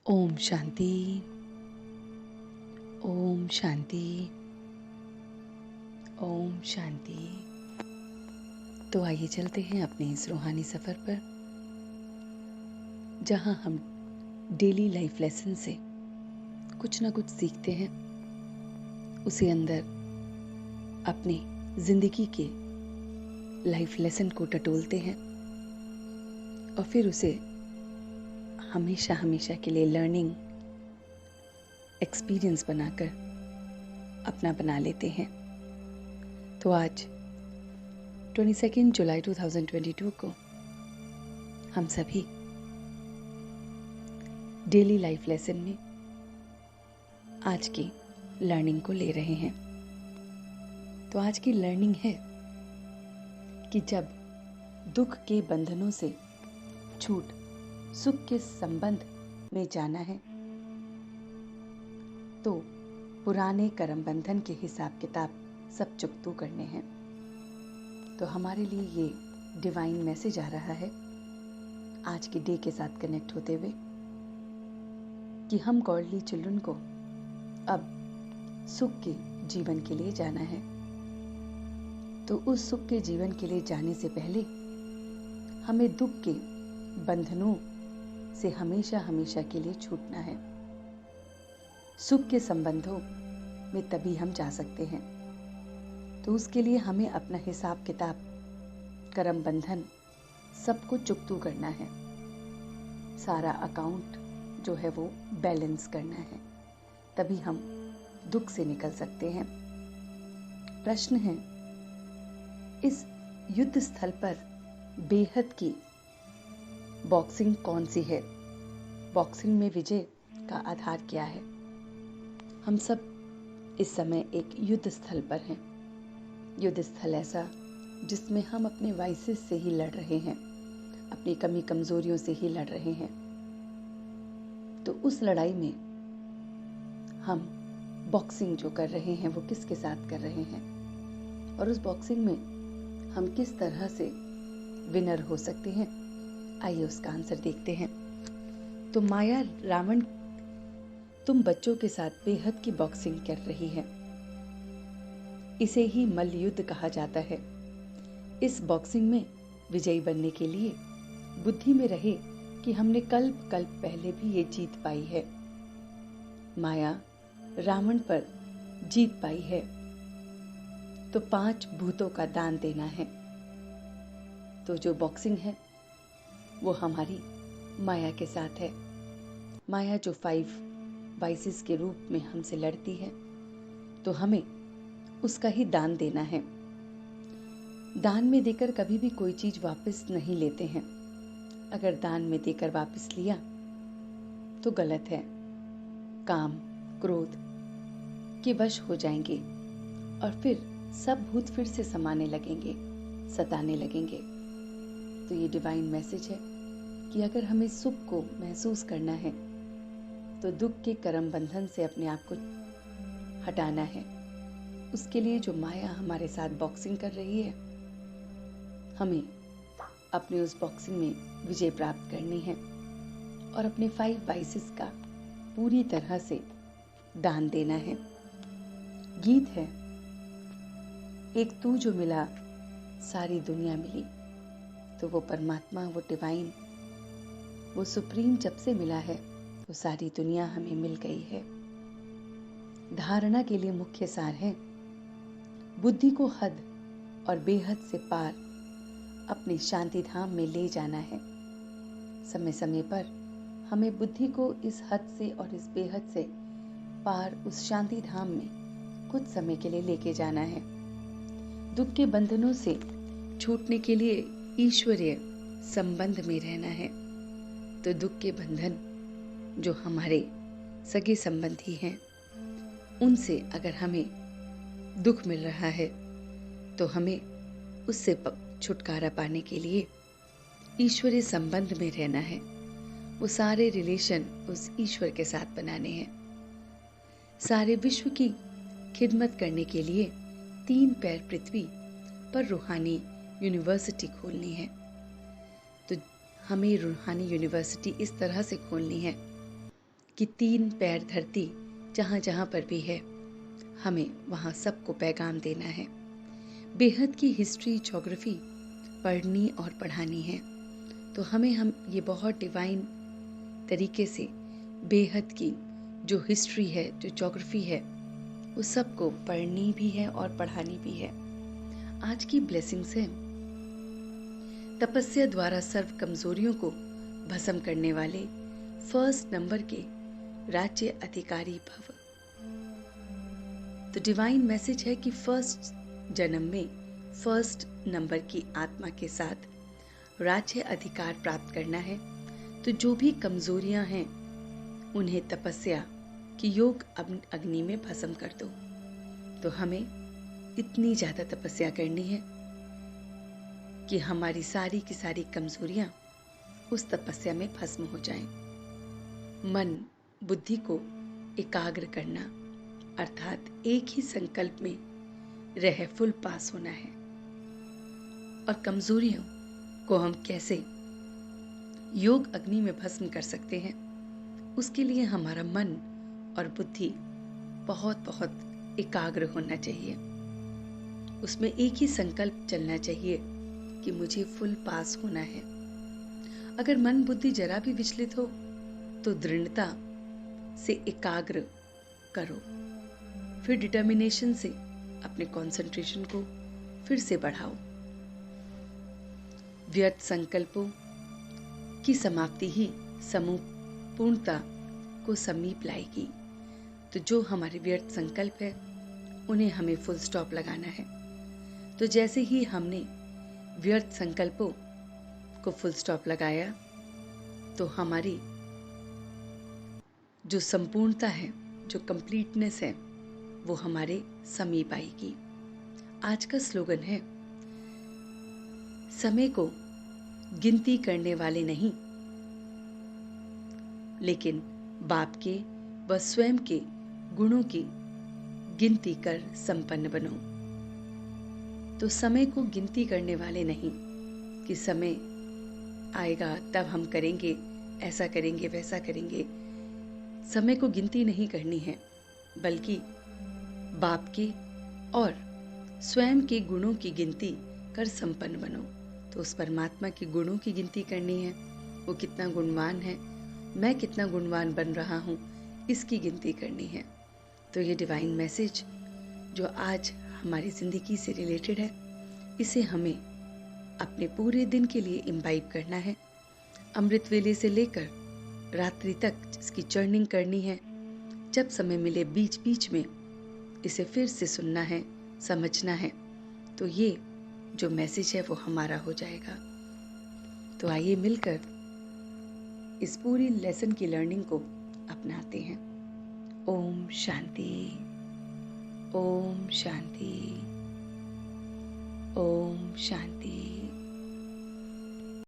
ओम शांति। ओम शांति। ओम शांति। तो आइए चलते हैं अपने इस रूहानी सफ़र पर, जहाँ हम डेली लाइफ लेसन से कुछ ना कुछ सीखते हैं, उसे अंदर अपनी ज़िंदगी के लाइफ लेसन को टटोलते हैं और फिर उसे हमेशा हमेशा के लिए लर्निंग एक्सपीरियंस बनाकर अपना बना लेते हैं। तो आज 22 जुलाई 2022 को हम सभी डेली लाइफ लेसन में आज की लर्निंग को ले रहे हैं। तो आज की लर्निंग है कि जब दुख के बंधनों से छूट सुख के संबंध में जाना है तो पुराने कर्म बंधन के हिसाब किताब सब चुकतू करने हैं। तो हमारे लिए ये डिवाइन मैसेज आ रहा है आज के डे के साथ कनेक्ट होते हुए कि हम गॉडली चिल्ड्रन को अब सुख के जीवन के लिए जाना है। तो उस सुख के जीवन के लिए जाने से पहले हमें दुख के बंधनों से हमेशा हमेशा के लिए छूटना है। सुख के संबंधों में तभी हम जा सकते हैं। तो उसके लिए हमें अपना हिसाब किताब, कर्म बंधन सबको चुकतू करना है। सारा अकाउंट जो है वो बैलेंस करना है, तभी हम दुख से निकल सकते हैं। प्रश्न है, इस युद्ध स्थल पर बेहद की बॉक्सिंग कौन सी है? बॉक्सिंग में विजय का आधार क्या है? हम सब इस समय एक युद्ध स्थल पर हैं। युद्ध स्थल ऐसा जिसमें हम अपने वाइसेस से ही लड़ रहे हैं, अपनी कमी कमजोरियों से ही लड़ रहे हैं। तो उस लड़ाई में हम बॉक्सिंग जो कर रहे हैं वो किसके साथ कर रहे हैं, और उस बॉक्सिंग में हम किस तरह से विनर हो सकते हैं? आइए उसका आंसर देखते हैं। तो माया रावण तुम बच्चों के साथ बेहद की बॉक्सिंग कर रही है। इसे ही मल्ल युद्ध कहा जाता है। इस बॉक्सिंग में विजयी बनने के लिए बुद्धि में रहे कि हमने कल्प पहले भी ये जीत पाई है। माया रावण पर जीत पाई है तो 5 भूतों का दान देना है। तो जो बॉक्सिंग है वो हमारी माया के साथ है। माया जो 5 वाइसेस के रूप में हमसे लड़ती है, तो हमें उसका ही दान देना है। दान में देकर कभी भी कोई चीज वापस नहीं लेते हैं। अगर दान में देकर वापस लिया तो गलत है। काम क्रोध के वश हो जाएंगे और फिर सब भूत फिर से समाने लगेंगे, सताने लगेंगे। तो ये डिवाइन मैसेज है कि अगर हमें सुख को महसूस करना है तो दुख के कर्म बंधन से अपने आप को हटाना है। उसके लिए जो माया हमारे साथ बॉक्सिंग कर रही है, हमें अपने उस बॉक्सिंग में विजय प्राप्त करनी है और अपने 5 वाइसेस का पूरी तरह से दान देना है। गीत है, एक तू जो मिला सारी दुनिया मिली। तो वो परमात्मा, वो डिवाइन, वो सुप्रीम जब से मिला है वो सारी दुनिया हमें मिल गई है। धारणा के लिए मुख्य सार है, बुद्धि को हद और बेहद से पार अपने शांति धाम में ले जाना है। समय समय पर हमें बुद्धि को इस हद से और इस बेहद से पार उस शांति धाम में कुछ समय के लिए लेके जाना है। दुख के बंधनों से छूटने के लिए ईश्वरीय संबंध में रहना है। तो दुख के बंधन जो हमारे सगे संबंधी हैं, उनसे अगर हमें दुख मिल रहा है तो हमें उससे छुटकारा पाने के लिए ईश्वरीय संबंध में रहना है। वो सारे रिलेशन उस ईश्वर के साथ बनाने हैं। सारे विश्व की खिदमत करने के लिए 3 पैर पृथ्वी पर रूहानी यूनिवर्सिटी खोलनी है। तो हमें रूहानी यूनिवर्सिटी इस तरह से खोलनी है कि 3 पैर धरती जहाँ जहाँ पर भी है, हमें वहाँ सबको पैगाम देना है। बेहद की हिस्ट्री, ज्योग्राफी पढ़नी और पढ़ानी है। तो हम ये बहुत डिवाइन तरीके से बेहद की जो हिस्ट्री है, जो ज्योग्राफी है, उस सबको पढ़नी भी है और पढ़ानी भी है। आज की ब्लेसिंग्स है, तपस्या द्वारा सर्व कमजोरियों को भस्म करने वाले फर्स्ट नंबर के राज्य अधिकारी भव। तो डिवाइन मैसेज है कि फर्स्ट जन्म में फर्स्ट नंबर की आत्मा के साथ राज्य अधिकार प्राप्त करना है। तो जो भी कमजोरियां हैं उन्हें तपस्या की योग अग्नि में भस्म कर दो। तो हमें इतनी ज्यादा तपस्या करनी है कि हमारी सारी की सारी कमजोरियां उस तपस्या में भस्म हो जाएं। मन बुद्धि को एकाग्र करना, अर्थात एक ही संकल्प में रह फुल पास होना है। और कमजोरियों को हम कैसे योग अग्नि में भस्म कर सकते हैं, उसके लिए हमारा मन और बुद्धि बहुत बहुत एकाग्र होना चाहिए। उसमें एक ही संकल्प चलना चाहिए कि मुझे फुल पास होना है। अगर मन बुद्धि जरा भी विचलित हो तो दृढ़ता से एकाग्र करो, फिर डिटर्मिनेशन से अपने कंसंट्रेशन को फिर से बढ़ाओ। व्यर्थ संकल्पों की समाप्ति ही समूपूर्णता को समीप लाएगी। तो जो हमारे व्यर्थ संकल्प है उन्हें हमें फुल स्टॉप लगाना है। तो जैसे ही हमने व्यर्थ संकल्पों को फुल स्टॉप लगाया तो हमारी जो संपूर्णता है, जो कंप्लीटनेस है, वो हमारे समीप आएगी। आज का स्लोगन है, समय को गिनती करने वाले नहीं, लेकिन बाप के व स्वयं के गुणों की गिनती कर संपन्न बनो। तो समय को गिनती करने वाले नहीं कि समय आएगा तब हम करेंगे, ऐसा करेंगे, वैसा करेंगे। समय को गिनती नहीं करनी है, बल्कि बाप के और स्वयं के गुणों की गिनती कर संपन्न बनो। तो उस परमात्मा के गुणों की गिनती करनी है, वो कितना गुणवान है, मैं कितना गुणवान बन रहा हूँ, इसकी गिनती करनी है। तो ये डिवाइन मैसेज जो आज हमारी जिंदगी से रिलेटेड है, इसे हमें अपने पूरे दिन के लिए इम्बाइब करना है। अमृत वेले से लेकर रात्रि तक इसकी चर्निंग करनी है। जब समय मिले बीच बीच में इसे फिर से सुनना है, समझना है, तो ये जो मैसेज है वो हमारा हो जाएगा। तो आइए मिलकर इस पूरी लेसन की लर्निंग को अपनाते हैं। ओम शांति, ओम शांति, ओम शांति।